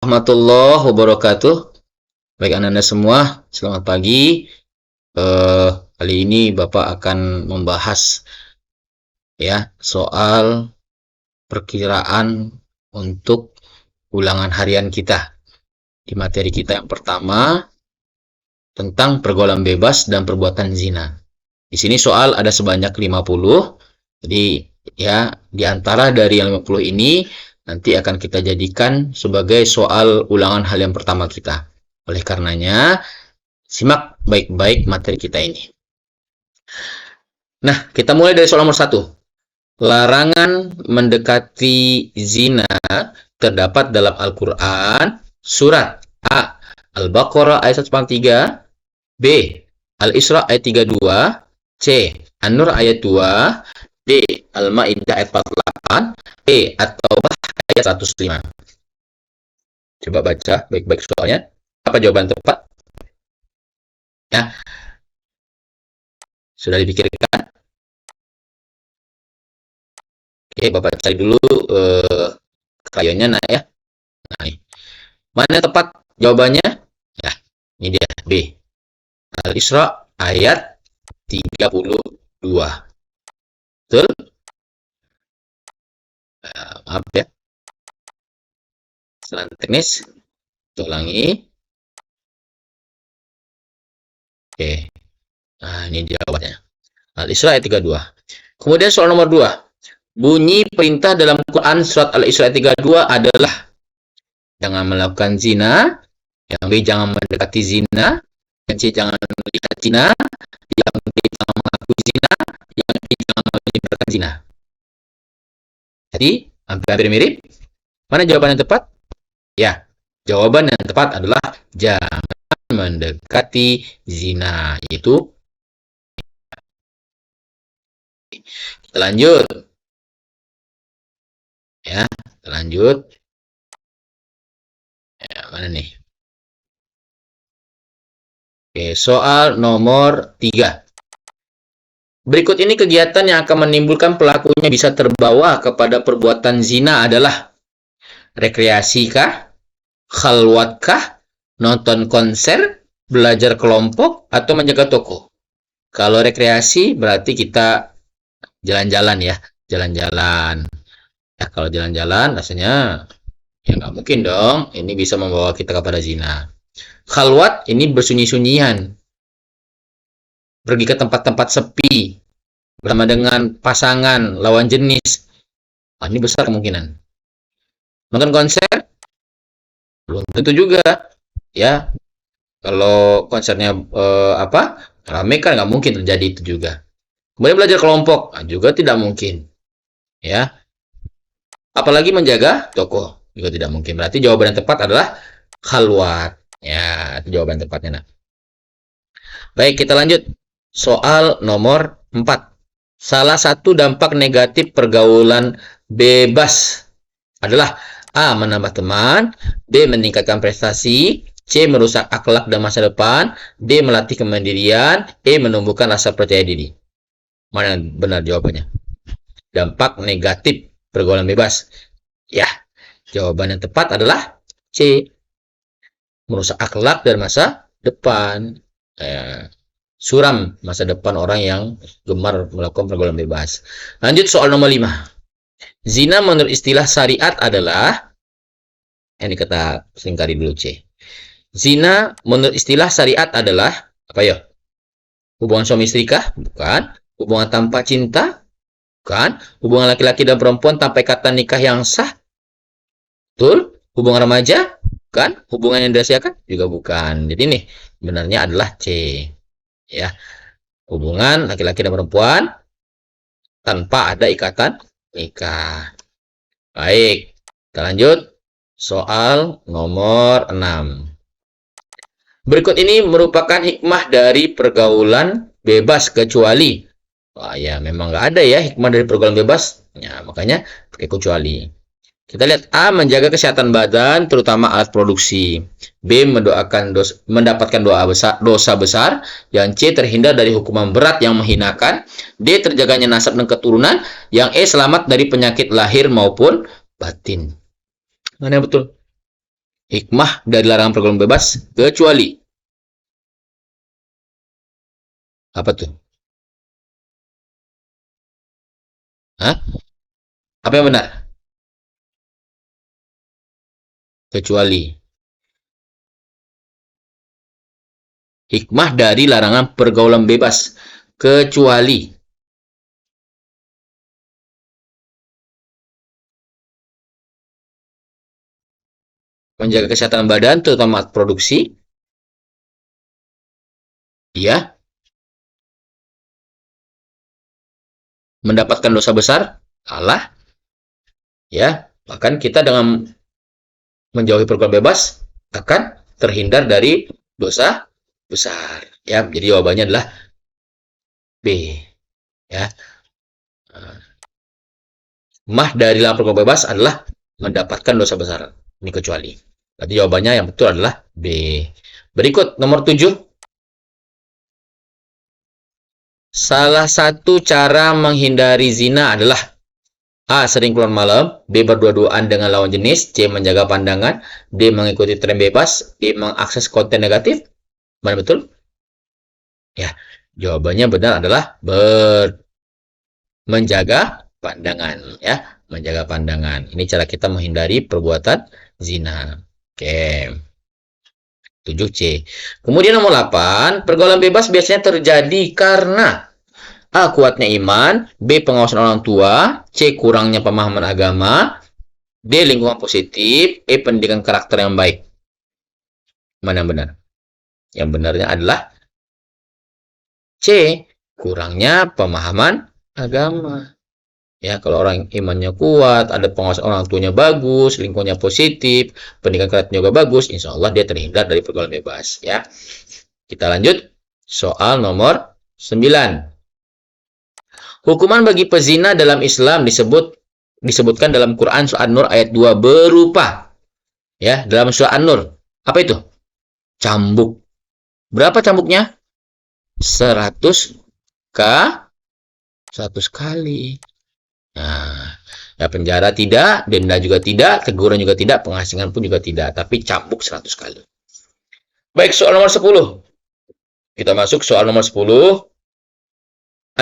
Warahmatullahi wabarakatuh. Baik anak-anak semua, selamat pagi. Kali ini Bapak akan membahas ya soal perkiraan untuk ulangan harian kita. Di materi kita yang pertama tentang pergaulan bebas dan perbuatan zina. Di sini soal ada sebanyak 50. Jadi ya di antara dari yang 50 ini nanti akan kita jadikan sebagai soal ulangan harian pertama kita. Oleh karenanya, simak baik-baik materi kita ini. Nah, kita mulai dari soal nomor 1. Larangan mendekati zina terdapat dalam Al-Quran surat A. Al-Baqarah ayat 143, B. Al-Isra ayat 32, C. An-Nur ayat 2, D. Al-Ma'idah ayat 48, E. At-Taubah ayat 105. Coba baca baik-baik soalnya. Apa jawaban tepat? Ya, sudah dipikirkan? Oke, Bapak cari dulu krayonnya, nah ya. Nah, ini. Mana tepat jawabannya? Ya, ini dia, B. Al-Isra ayat 32. Betul? Maaf ya. Kesalahan teknis. Ulangi. Oke. Nah, ini jawabannya. Al-Isra ayat 32. Kemudian soal nomor 2. Bunyi perintah dalam Quran surat Al-Isra ayat 32 adalah jangan melakukan zina, yang B jangan mendekati zina, yang C jangan melihat zina, yang D jangan mengaku zina, yang E jangan menyebarkan zina. Jadi, hampir mirip. Mana jawaban yang tepat? Ya, jawaban yang tepat adalah jangan mendekati zina. Yaitu, kita lanjut. Ya, kita lanjut. Ya, mana nih? Oke, soal nomor 3. Berikut ini kegiatan yang akan menimbulkan pelakunya bisa terbawa kepada perbuatan zina adalah rekreasi kah, khalwat kah, nonton konser, belajar kelompok, atau menjaga toko. Kalau rekreasi berarti kita jalan-jalan ya, jalan-jalan. Ya, kalau jalan-jalan rasanya ya nggak mungkin dong, ini bisa membawa kita kepada zina. Khalwat ini bersunyi-sunyian, pergi ke tempat-tempat sepi, bersama dengan pasangan, lawan jenis. Ini besar kemungkinan. Nonton konser? Belum tentu juga. Ya, kalau konsernya rame kan nggak mungkin terjadi itu juga. Kemudian belajar kelompok, juga tidak mungkin. Ya, apalagi menjaga toko juga tidak mungkin. Berarti jawaban yang tepat adalah khalwat. Ya, itu jawaban tepatnya. Nah. Baik, kita lanjut. Soal nomor 4. Salah satu dampak negatif pergaulan bebas adalah A. Menambah teman, B. Meningkatkan prestasi, C. Merusak akhlak dan masa depan, D. Melatih kemandirian, E. Menumbuhkan rasa percaya diri. Mana yang benar jawabannya? Dampak negatif pergaulan bebas. Ya, jawaban yang tepat adalah C. Merusak akhlak dan masa depan. Suram masa depan orang yang gemar melakukan pergaulan bebas. Lanjut soal nomor 5. Zina menurut istilah syariat adalah, ini kata singkari dulu C. Zina menurut istilah syariat adalah apa ya? Hubungan suami istri kah? Bukan. Hubungan tanpa cinta? Bukan. Hubungan laki-laki dan perempuan tanpa ikatan nikah yang sah? Betul. Hubungan remaja? Bukan. Hubungan yang dirahasiakan? Juga bukan. Jadi nih, benarnya adalah C. Ya. Hubungan laki-laki dan perempuan tanpa ada ikatan nikah. Baik, kita lanjut. Soal nomor 6. Berikut ini merupakan hikmah dari pergaulan bebas kecuali. Wah ya, memang nggak ada ya hikmah dari pergaulan bebas. Ya, makanya pakai kecuali. Kita lihat A. Menjaga kesehatan badan, terutama alat produksi. B. Mendapatkan dosa besar. Yang C. Terhindar dari hukuman berat yang menghinakan. D. Terjaganya nasab dan keturunan. Yang E. Selamat dari penyakit lahir maupun batin. Mana yang betul? Hikmah dari larangan pergaulan bebas kecuali. Apa tuh? Hah? Apa yang benar? Kecuali. Hikmah dari larangan pergaulan bebas kecuali. Menjaga kesehatan badan, terutama produksi. Ya. Mendapatkan dosa besar. Allah. Ya. Bahkan kita dengan menjauhi pergaulan bebas akan terhindar dari dosa besar. Ya, jadi jawabannya adalah B. Ya. Mah dari larangan pergaulan bebas adalah mendapatkan dosa besar. Ini kecuali. Berarti jawabannya yang betul adalah B. Berikut nomor 7. Salah satu cara menghindari zina adalah A. Sering keluar malam, B. Berdua-duaan dengan lawan jenis, C. Menjaga pandangan, D. Mengikuti tren bebas, E. Mengakses konten negatif. Mana betul? Ya, jawabannya benar adalah menjaga pandangan. Ya, menjaga pandangan. Ini cara kita menghindari perbuatan zina. Oke. 7C. Kemudian nomor 8, pergaulan bebas biasanya terjadi karena A. Kuatnya iman, B. Pengawasan orang tua, C. Kurangnya pemahaman agama, D. Lingkungan positif, E. Pendidikan karakter yang baik. Mana yang benar? Yang benarnya adalah C. Kurangnya pemahaman agama. Ya, kalau orang imannya kuat, ada pengawasan orang tuanya bagus, lingkungannya positif, pendidikan karakter juga bagus, insya Allah dia terhindar dari pergaulan bebas. Ya, kita lanjut soal nomor 9. Hukuman bagi pezina dalam Islam disebutkan dalam Quran surah An-Nur ayat 2 berupa, ya, dalam surah An-Nur. Apa itu? Cambuk. Berapa cambuknya? 100 kali. Nah, ya penjara tidak, denda juga tidak, teguran juga tidak, pengasingan pun juga tidak, tapi cambuk 100 kali. Baik, soal nomor 10. Kita masuk soal nomor 10.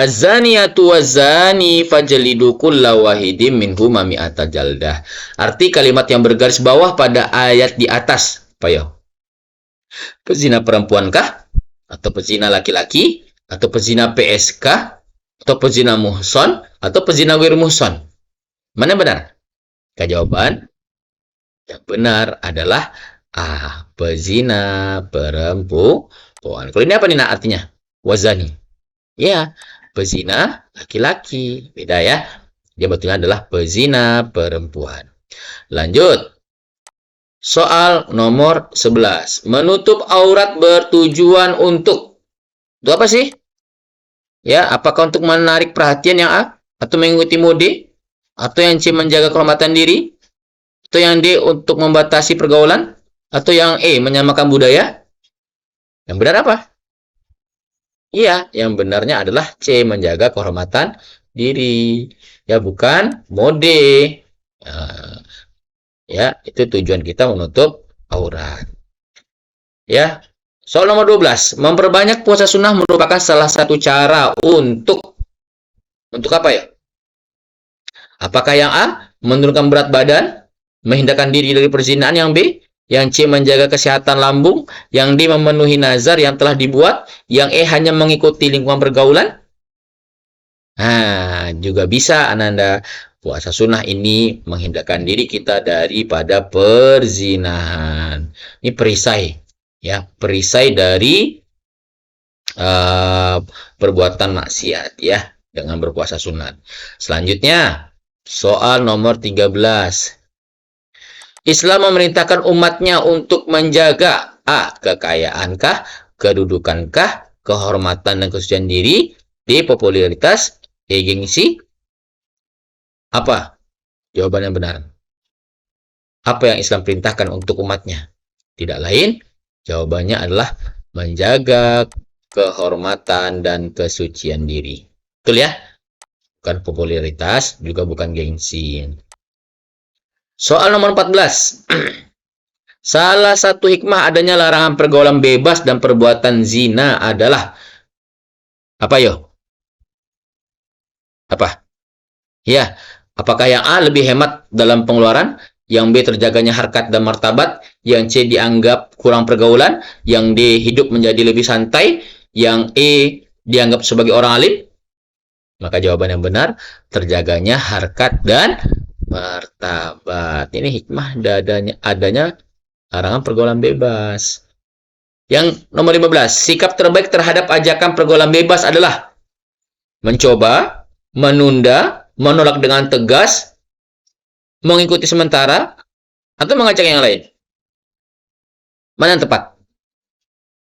Az-zaniyatu waz-zani fajlidu kulla wahidin minhuma mi'ata jaldah. Arti kalimat yang bergaris bawah pada ayat di atas. Apa ya? Pezina perempuankah? Atau pezina laki-laki? Atau pezina PSK? Atau pezina muhson? Atau pezina wir muhson? Mana yang benar? Jawaban yang benar adalah A. Pezina perempuan. Kalau ini apa nih nak artinya? Wazani. Ya, pezina laki-laki. Beda ya. Dia betulnya adalah pezina perempuan. Lanjut. Soal nomor 11. Menutup aurat bertujuan untuk. Itu apa sih? Ya, apakah untuk menarik perhatian yang A? Atau mengikuti mode? Atau yang C menjaga kehormatan diri? Atau yang D untuk membatasi pergaulan? Atau yang E menyamakan budaya? Yang benar apa? Iya, yang benarnya adalah C, menjaga kehormatan diri. Ya, bukan mode. Ya, itu tujuan kita menutup aurat. Ya, soal nomor 12. Memperbanyak puasa sunnah merupakan salah satu cara untuk apa ya? Apakah yang A, menurunkan berat badan, menghindarkan diri dari perzinahan, yang B, yang C menjaga kesehatan lambung, yang D memenuhi nazar yang telah dibuat, yang E hanya mengikuti lingkungan pergaulan? Nah, juga bisa Ananda. Puasa sunnah ini menghindarkan diri kita daripada perzinahan. Ini perisai, ya, perisai dari perbuatan maksiat, ya, dengan berpuasa sunat. Selanjutnya, soal nomor 13. Islam memerintahkan umatnya untuk menjaga A. Kekayaankah, kedudukankah, kehormatan dan kesucian diri, D. Popularitas, E. Gengsi. Apa jawaban yang benar? Apa yang Islam perintahkan untuk umatnya? Tidak lain, jawabannya adalah menjaga kehormatan dan kesucian diri. Betul ya? Bukan popularitas, juga bukan gengsi. Soal nomor 14. Salah satu hikmah adanya larangan pergaulan bebas dan perbuatan zina adalah apa yo? Apa? Ya, apakah yang A lebih hemat dalam pengeluaran, yang B terjaganya harkat dan martabat, yang C dianggap kurang pergaulan, yang D hidup menjadi lebih santai, yang E dianggap sebagai orang alim? Maka jawaban yang benar, terjaganya harkat dan martabat. Ini hikmah adanya larangan pergaulan bebas. Yang nomor 15, sikap terbaik terhadap ajakan pergaulan bebas adalah mencoba, menunda, menolak dengan tegas, mengikuti sementara, atau mengajak yang lain. Mana yang tepat?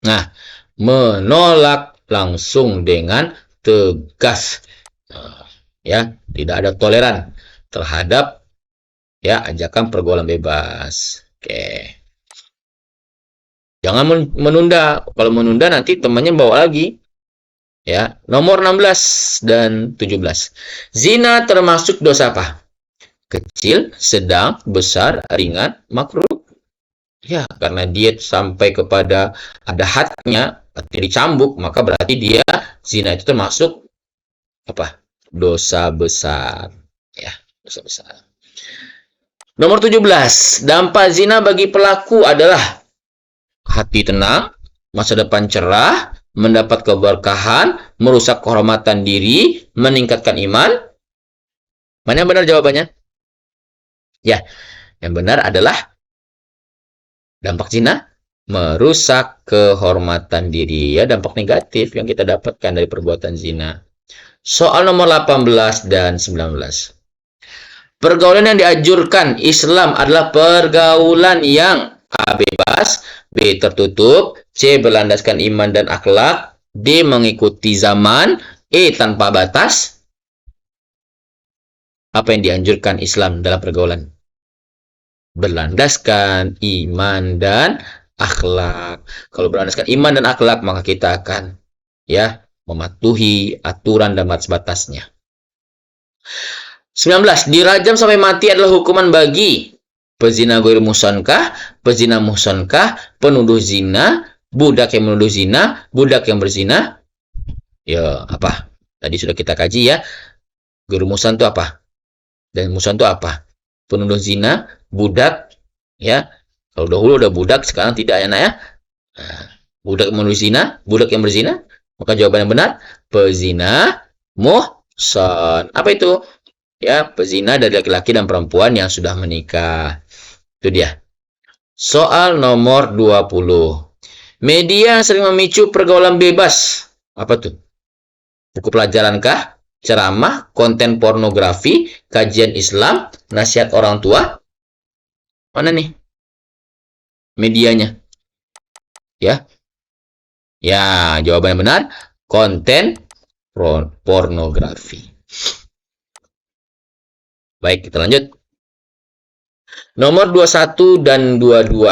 Nah, menolak langsung dengan tegas. Ya, tidak ada toleran terhadap ya ajakan pergaulan bebas. Oke. Jangan menunda. Kalau menunda nanti temannya bawa lagi. Ya, nomor 16 dan 17. Zina termasuk dosa apa? Kecil, sedang, besar, ringan, makruh. Ya, karena dia sampai kepada ada hadnya, artinya dicambuk, maka berarti dia zina itu termasuk apa? Dosa besar. Ya, dosa besar. Nomor 17. Dampak zina bagi pelaku adalah hati tenang, masa depan cerah, mendapat keberkahan, merusak kehormatan diri, meningkatkan iman. Mana yang benar jawabannya? Ya, yang benar adalah dampak zina merusak kehormatan diri. Ya, dampak negatif yang kita dapatkan dari perbuatan zina. Soal nomor 18 dan 19. Pergaulan yang dianjurkan Islam adalah pergaulan yang A. Bebas, B. Tertutup, C. Berlandaskan iman dan akhlak, D. Mengikuti zaman, E. Tanpa batas. Apa yang dianjurkan Islam dalam pergaulan? Berlandaskan iman dan akhlak. Kalau berlandaskan iman dan akhlak, maka kita akan ya mematuhi aturan dan batas-batasnya. 19. Dirajam sampai mati adalah hukuman bagi pezina ghair muhsankah, pezina muhsankah, penuduh zina, budak yang menuduh zina, budak yang berzina. Ya, apa? Tadi sudah kita kaji ya. Ghair muhsan itu apa? Dan muhsan itu apa? Penuduh zina, budak, ya. Kalau dahulu udah budak, sekarang tidak ya, nak ya. Budak menuduh zina, budak yang berzina. Maka jawaban yang benar, pezina muhsan. Apa itu? Ya, pezina dari laki-laki dan perempuan yang sudah menikah. Itu dia. Soal nomor 20. Media sering memicu pergaulan bebas. Apa tuh? Buku pelajaran kah? Ceramah, konten pornografi, kajian Islam, nasihat orang tua? Mana nih? Medianya. Ya. Ya, jawabannya benar. Konten pornografi. Baik, kita lanjut. Nomor 21 dan 22.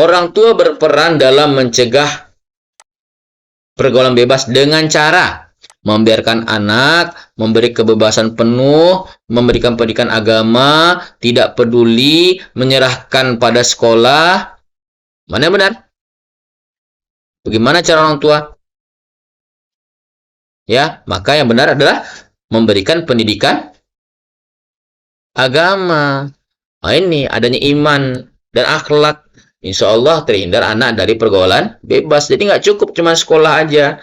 Orang tua berperan dalam mencegah pergaulan bebas dengan cara membiarkan anak, memberi kebebasan penuh, memberikan pendidikan agama, tidak peduli, menyerahkan pada sekolah. Mana yang benar? Bagaimana cara orang tua? Ya, maka yang benar adalah memberikan pendidikan agama. Nah, ini adanya iman dan akhlak. Insya Allah terhindar anak dari pergaulan bebas. Jadi nggak cukup cuma sekolah aja.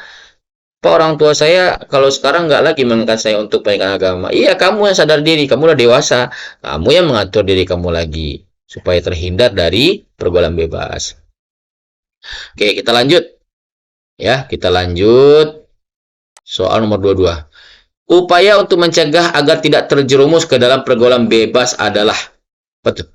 Pak, orang tua saya kalau sekarang nggak lagi mengingatkan saya untuk pendidikan agama. Iya, kamu yang sadar diri, kamu udah dewasa. Kamu yang mengatur diri kamu lagi. Supaya terhindar dari pergaulan bebas. Oke, kita lanjut. Ya, kita lanjut. Soal nomor 22. Upaya untuk mencegah agar tidak terjerumus ke dalam pergaulan bebas adalah apa tuh?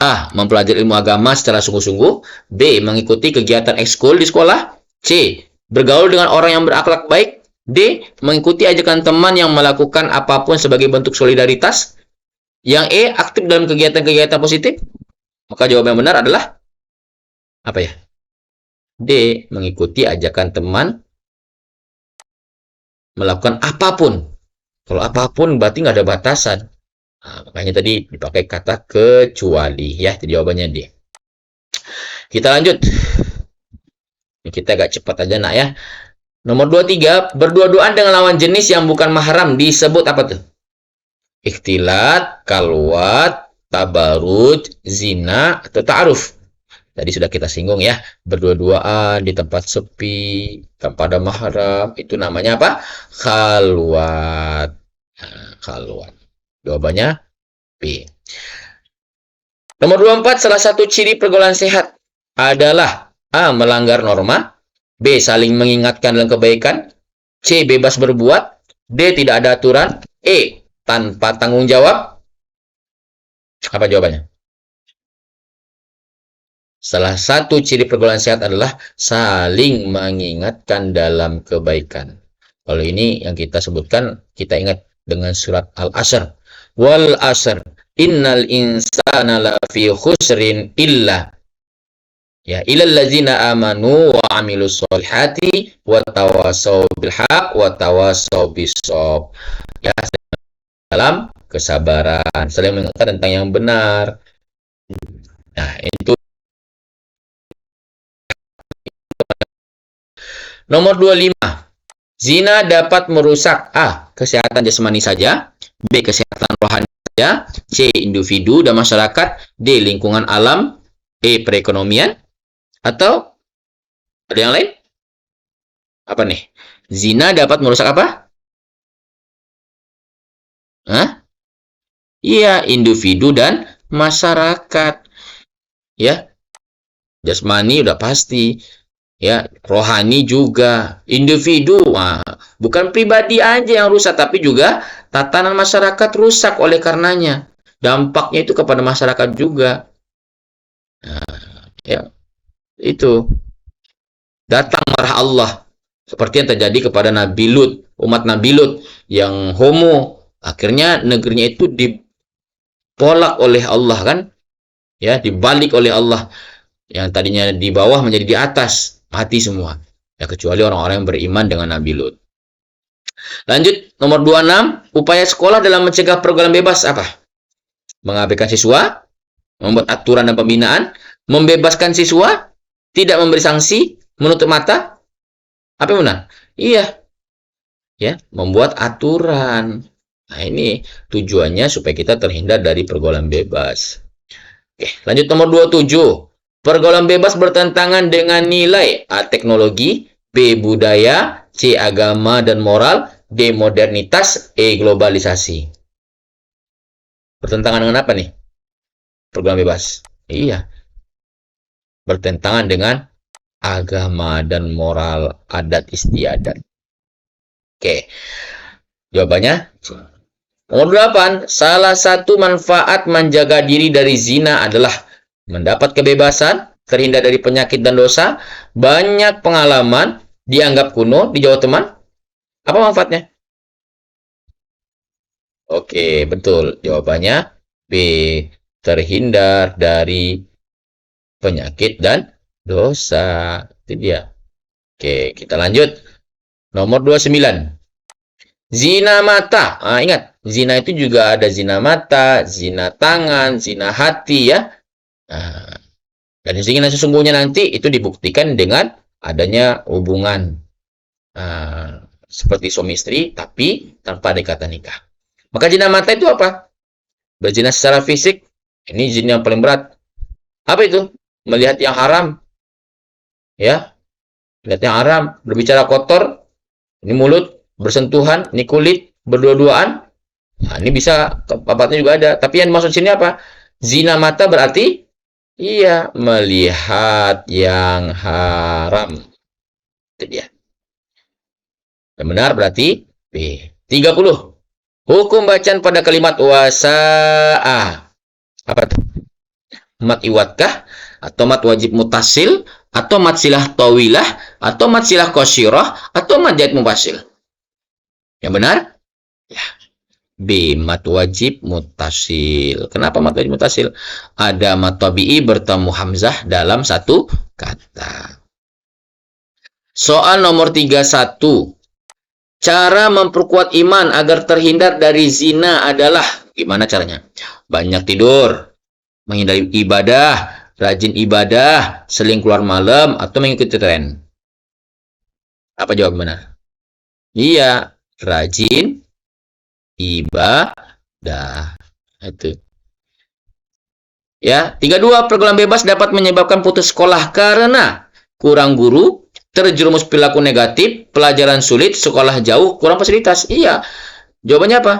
A. Mempelajari ilmu agama secara sungguh-sungguh. B. Mengikuti kegiatan ekskul di sekolah. C. Bergaul dengan orang yang berakhlak baik. D. Mengikuti ajakan teman yang melakukan apapun sebagai bentuk solidaritas. Yang E. Aktif dalam kegiatan-kegiatan positif. Maka jawaban yang benar adalah apa ya? D. Mengikuti ajakan teman melakukan apapun. Kalau apapun berarti nggak ada batasan. Nah, makanya tadi dipakai kata kecuali ya. Jadi jawabannya D. Kita lanjut. Ini kita agak cepat aja nak ya. Nomor 23, berdua-duaan dengan lawan jenis yang bukan mahram disebut apa tuh? Ikhtilat, kalwat, tabaruj, zina, atau ta'aruf. Tadi sudah kita singgung ya. Berdua-duaan di tempat sepi, tanpa ada mahram, itu namanya apa? Khalwat. Nah, khalwat. Jawabannya B. Nomor 24, salah satu ciri pergaulan sehat adalah A. Melanggar norma, B. Saling mengingatkan dalam kebaikan, C. Bebas berbuat, D. Tidak ada aturan, E. Tanpa tanggung jawab. Apa jawabannya? Salah satu ciri pergaulan sehat adalah saling mengingatkan dalam kebaikan. Kalau ini yang kita sebutkan, kita ingat dengan surat Al-Asr. Wal asr, innal insana lafi khusrin illa ya ilal ladzina amanu wa amilus solihati wa tawasaw bil haq wa tawasaw bis shawab. Ya, dalam kesabaran, saling mengingatkan tentang yang benar. Nah, itu. Nomor 25. Zina dapat merusak A. Kesehatan jasmani saja, B. Kesehatan rohani saja, C. Individu dan masyarakat, D. Lingkungan alam, E. Perekonomian, atau ada yang lain? Apa nih? Zina dapat merusak apa? Hah? Iya, individu dan masyarakat. Ya, jasmani udah pasti. Ya, rohani juga. Individu, bukan pribadi aja yang rusak, tapi juga tatanan masyarakat rusak oleh karenanya. Dampaknya itu kepada masyarakat juga. Nah, ya, itu. Datang marah Allah. Seperti yang terjadi kepada Nabi Lut, umat Nabi Lut yang homo. Akhirnya negerinya itu dipolak oleh Allah kan? Ya, dibalik oleh Allah. Yang tadinya di bawah menjadi di atas, mati semua. Ya, kecuali orang-orang yang beriman dengan Nabi Lut. Lanjut, nomor 26, upaya sekolah dalam mencegah pergaulan bebas apa? Mengabaikan siswa, membuat aturan dan pembinaan, membebaskan siswa, tidak memberi sanksi, menutup mata. Apa yang benar? Iya, ya, membuat aturan. Nah, ini tujuannya supaya kita terhindar dari pergaulan bebas. Oke, lanjut nomor 27. Pergaulan bebas bertentangan dengan nilai A. Teknologi, B. Budaya, C. Agama dan moral, D. Modernitas, E. Globalisasi. Bertentangan dengan apa nih? Pergaulan bebas. Iya. Bertentangan dengan agama dan moral adat istiadat. Oke. Jawabannya nomor 8. Salah satu manfaat menjaga diri dari zina adalah mendapat kebebasan, terhindar dari penyakit dan dosa, banyak pengalaman, dianggap kuno, dijawab teman. Apa manfaatnya? Oke, betul. Jawabannya B. Terhindar dari penyakit dan dosa. Itu dia. Oke, kita lanjut. Nomor 29. Zina mata. Ingat, zina itu juga ada zina mata, zina tangan, zina hati ya. Dan zina sesungguhnya nanti itu dibuktikan dengan adanya hubungan seperti suami istri, tapi tanpa ada ikatan nikah. Maka zina mata itu apa? Berzina secara fisik. Ini zina yang paling berat. Apa itu? Melihat yang haram. Ya, melihat yang haram, berbicara kotor, ini mulut, bersentuhan, ini kulit, berdua-duaan. Nah, ini bisa papatnya juga ada. Tapi yang dimaksud sini apa? Zina mata berarti iya, melihat yang haram. Itu dia. Yang benar berarti B. 30. Hukum bacaan pada kalimat wasa'a. Apa itu? Mat iwatkah? Atau mat wajib mutasil? Atau mat silah tawilah? Atau mat silah qasyirah? Atau mat jahit mufasil? Yang benar? Ya. B. Mat wajib mutasil. Kenapa mat wajib mutasil? Ada mat tabi'i bertemu hamzah dalam satu kata. Soal nomor 31. Cara memperkuat iman agar terhindar dari zina adalah Gimana caranya? Banyak tidur, menghindari ibadah, rajin ibadah, sering keluar malam, atau mengikuti tren. Apa jawab benar? Iya, rajin ibadah. Itu. Ya, 32 pergaulan bebas dapat menyebabkan putus sekolah karena kurang guru, terjerumus perilaku negatif, pelajaran sulit, sekolah jauh, kurang fasilitas. Iya. Jawabannya apa?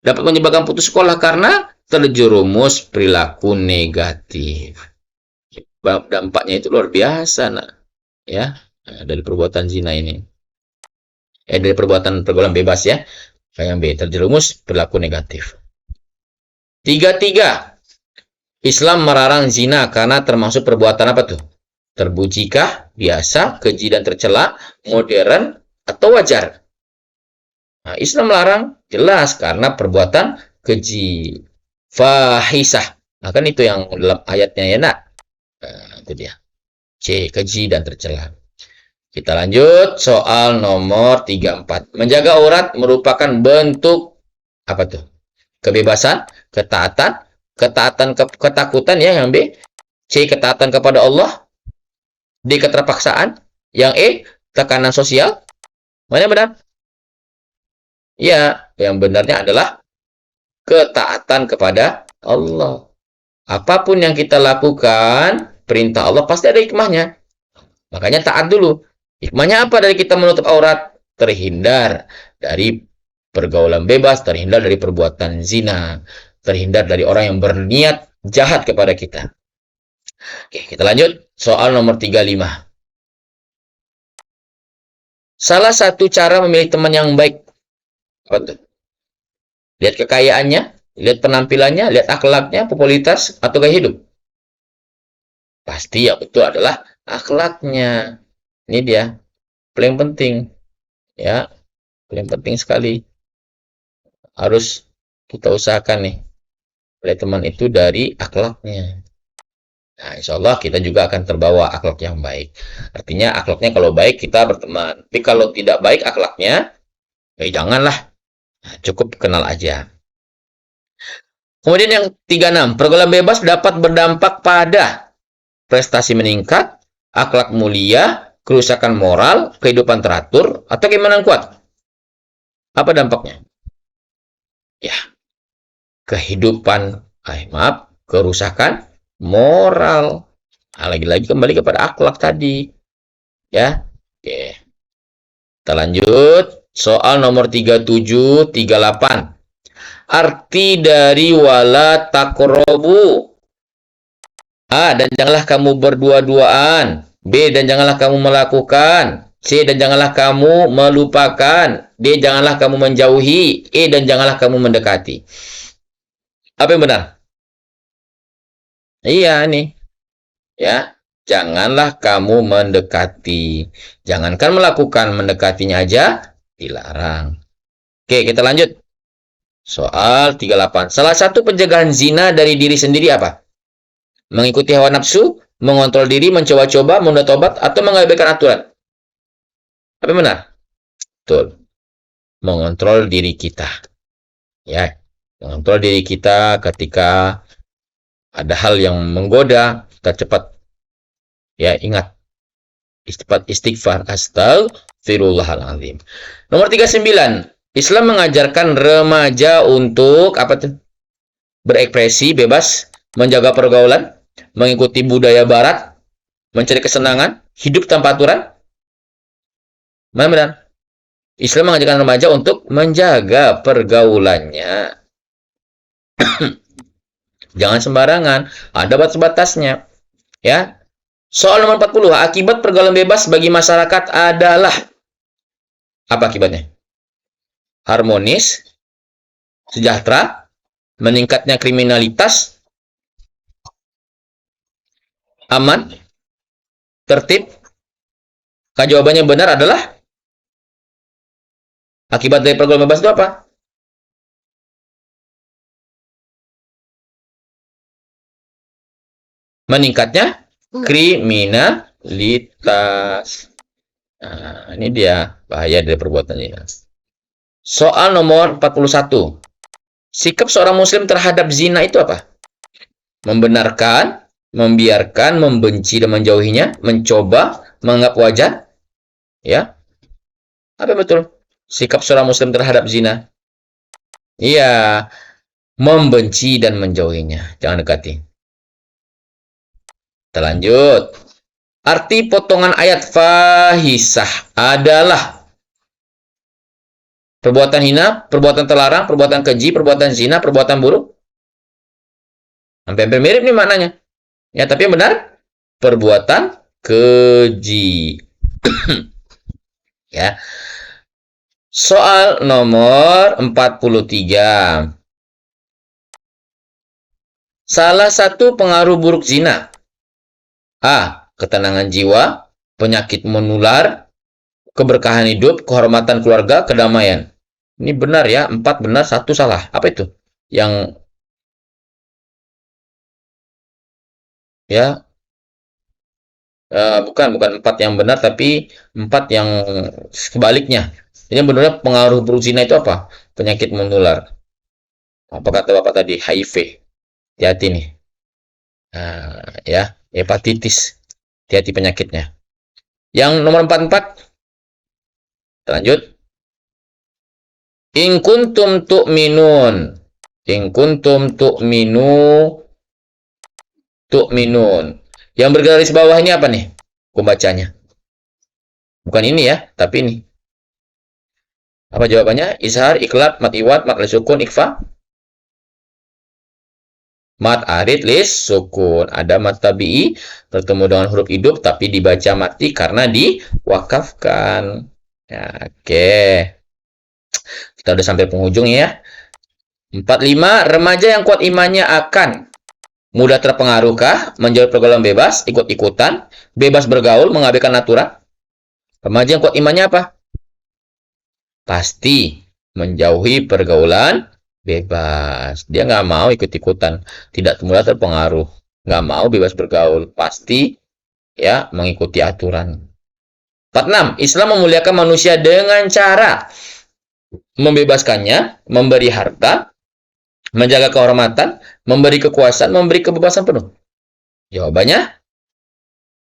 Dapat menyebabkan putus sekolah karena terjerumus perilaku negatif. Dampaknya itu luar biasa, nak. Ya, dari perbuatan zina ini. Dari perbuatan pergaulan bebas ya. Yang B, terjerumus perilaku negatif. 33. Islam melarang zina karena termasuk perbuatan apa tuh? Terbujikah, biasa, keji dan tercela, modern, atau wajar? Nah, Islam melarang jelas karena perbuatan keji, fahisah. Nah, kan itu yang dalam ayatnya ya, nak. Nah, itu dia. C, keji dan tercela. Kita lanjut soal nomor 34. Menjaga aurat merupakan bentuk apa tuh? Kebebasan, ketaatan, ketakutan ya yang B. C, ketaatan kepada Allah. D, keterpaksaan. Yang E, tekanan sosial. Mana yang benar? Ya, yang benarnya adalah ketaatan kepada Allah. Apapun yang kita lakukan, perintah Allah pasti ada hikmahnya. Makanya taat dulu. Hikmahnya apa dari kita menutup aurat? Terhindar dari pergaulan bebas, terhindar dari perbuatan zina, terhindar dari orang yang berniat jahat kepada kita. Oke, kita lanjut. Soal nomor 35. Salah satu cara memilih teman yang baik. Apa tuh? Lihat kekayaannya, lihat penampilannya, lihat akhlaknya, popularitas, atau gaya hidup. Pasti yang betul adalah akhlaknya. Ini dia. Paling penting. Ya, paling penting sekali. Harus kita usahakan nih. Oleh teman itu dari akhlaknya. Nah, insya Allah kita juga akan terbawa akhlak yang baik. Artinya akhlaknya kalau baik kita berteman. Tapi kalau tidak baik akhlaknya, ya janganlah. Nah, cukup kenal aja. Kemudian yang 36, pergaulan bebas dapat berdampak pada prestasi meningkat, akhlak mulia, kerusakan moral, kehidupan teratur, atau keimanan kuat. Apa dampaknya? Ya, kerusakan moral. Nah, lagi-lagi kembali kepada akhlak tadi. Ya, oke. Kita lanjut. Soal nomor 37, 38. Arti dari wala taqrabu. A, dan janganlah kamu berdua-duaan. B, dan janganlah kamu melakukan. C, dan janganlah kamu melupakan. D, janganlah kamu menjauhi. E, dan janganlah kamu mendekati. Apa yang benar? Iya nih. Ya, janganlah kamu mendekati. Jangankan melakukan, mendekatinya aja dilarang. Oke, kita lanjut. Soal 38. Salah satu pencegahan zina dari diri sendiri apa? Mengikuti hawa nafsu, mengontrol diri, mencoba-coba, menunda tobat, atau mengabaikan aturan? Apa yang benar? Betul. Mengontrol diri kita. Ya, mengontrol diri kita ketika ada hal yang menggoda, kita cepat ya ingat cepat istighfar, astagfirullahaladzim. Nomor 39. Islam mengajarkan remaja untuk apa tuh? Berekspresi bebas, menjaga pergaulan, mengikuti budaya barat, mencari kesenangan, hidup tanpa aturan. Mana benar? Islam mengajarkan remaja untuk menjaga pergaulannya. Jangan sembarangan, ada batas-batasnya. Ya. Soal nomor 40, akibat pergaulan bebas bagi masyarakat adalah apa akibatnya? Harmonis, sejahtera, meningkatnya kriminalitas, aman, tertib. Jawabannya benar adalah akibat dari pergaulan bebas itu apa? Meningkatnya kriminalitas. Nah, ini dia bahaya dari perbuatan ini. Soal nomor 41. Sikap seorang muslim terhadap zina itu apa? Membenarkan, membiarkan, membenci dan menjauhinya, mencoba, menganggap wajar, ya. Apa betul? Sikap seorang muslim terhadap zina. Iya, membenci dan menjauhinya. Jangan dekati. Kita lanjut. Arti potongan ayat fahisah adalah perbuatan hina, perbuatan terlarang, perbuatan keji, perbuatan zina, perbuatan buruk. Hampir mirip nih maknanya. Ya, tapi yang benar perbuatan keji. Ya. Soal nomor 43. Salah satu pengaruh buruk zina. A. Ketenangan jiwa, penyakit menular, keberkahan hidup, kehormatan keluarga, kedamaian. Ini benar ya, 4 benar, 1 salah. Apa itu? Yang ya, bukan 4 yang benar, tapi 4 yang sebaliknya. Jadi yang benarnya pengaruh buruk zina itu apa? Penyakit menular. Apa kata Bapak tadi? HIV. Hati-hati nih. Ya, hepatitis. Hati-hati penyakitnya. Yang nomor 44. Lanjut. In kuntum tu'minun. In kuntum tu'minun. Yang bergaris bawah ini apa nih? Aku bacanya. Bukan ini ya, tapi ini. Apa jawabannya? Izhar, iklat, mat iwat, mat sukun, ikfa. Mat arid, lis, sukun. Ada mat tabi'i bertemu dengan huruf hidup tapi dibaca mati karena diwakafkan. Ya, oke. Kita udah sampai penghujung ya. 45. Remaja yang kuat imannya akan mudah terpengaruhkah, menjauhi pergaulan bebas, ikut-ikutan, bebas bergaul, mengabaikan aturan. Remaja yang kuat imannya apa? Pasti menjauhi pergaulan bebas. Dia nggak mau ikut-ikutan, tidak mudah terpengaruh, nggak mau bebas bergaul, pasti ya mengikuti aturan. 46. Islam memuliakan manusia dengan cara membebaskannya, memberi harta, menjaga kehormatan, memberi kekuasaan, memberi kebebasan penuh. Jawabannya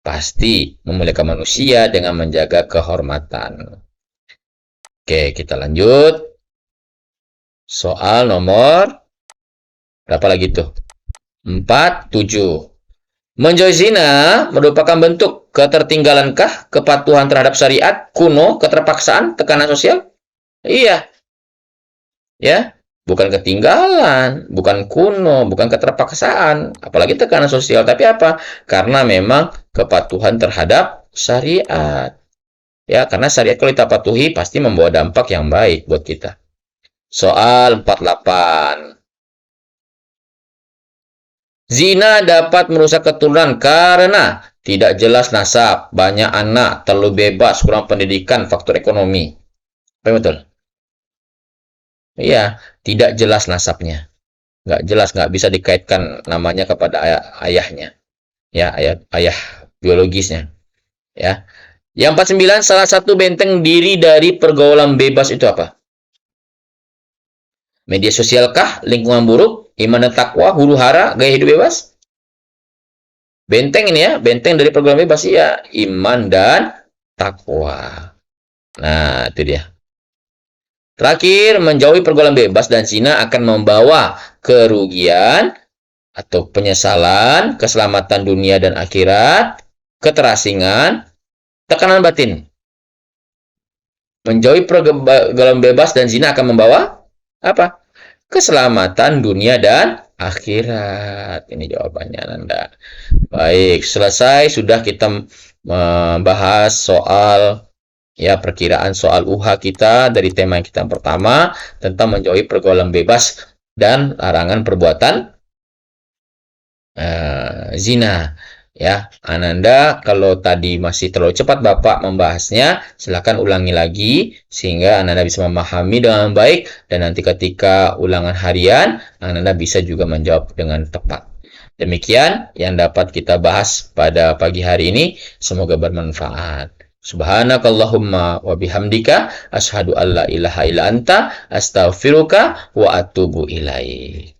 pasti memuliakan manusia dengan menjaga kehormatan. Oke, kita lanjut. Soal nomor berapa lagi tuh? 47. Menjauhi zina merupakan bentuk ketertinggalankah, kepatuhan terhadap syariat, kuno, keterpaksaan, tekanan sosial? Iya. Ya, bukan ketinggalan, bukan kuno, bukan keterpaksaan, apalagi tekanan sosial, tapi apa? Karena memang kepatuhan terhadap syariat. Ya, karena syariat kalau kita patuhi pasti membawa dampak yang baik buat kita. Soal 48. Zina dapat merusak keturunan karena tidak jelas nasab, banyak anak, terlalu bebas, kurang pendidikan, faktor ekonomi. Apa yang betul? Iya, tidak jelas nasabnya. Nggak jelas, nggak bisa dikaitkan namanya kepada ayahnya. Ya, ayah biologisnya. Ya. Yang 49, salah satu benteng diri dari pergaulan bebas itu apa? Media sosial kah? Lingkungan buruk? Iman dan takwa? Huru hara? Gaya hidup bebas? Benteng ini ya, benteng dari pergaulan bebas ya, iman dan takwa. Nah, itu dia. Terakhir, menjauhi pergaulan bebas dan zina akan membawa kerugian atau penyesalan, keselamatan dunia dan akhirat, keterasingan, tekanan batin. Menjauhi pergaulan bebas dan zina akan membawa apa? Keselamatan dunia dan akhirat. Ini jawabannya, Nanda. Baik, selesai sudah kita membahas soal ya perkiraan soal UHA kita dari tema yang kita pertama tentang menjauhi pergaulan bebas dan larangan perbuatan zina. Ya, Ananda, kalau tadi masih terlalu cepat Bapak membahasnya, silakan ulangi lagi sehingga Ananda bisa memahami dengan baik dan nanti ketika ulangan harian, Ananda bisa juga menjawab dengan tepat. Demikian yang dapat kita bahas pada pagi hari ini, semoga bermanfaat. Subhanakallahumma wa bihamdika asyhadu an la ilaha illa anta astaghfiruka wa atubu ilaik.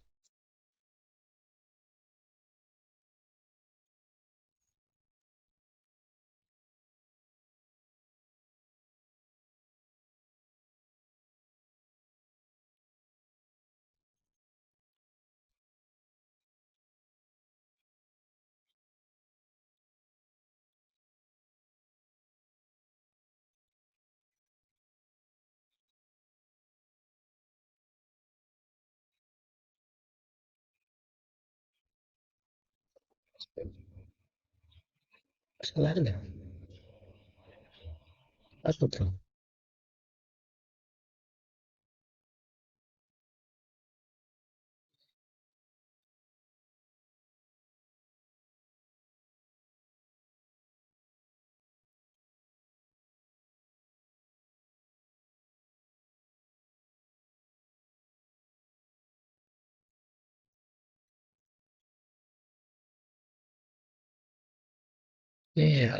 Salah dah. Apa tuh? Iya.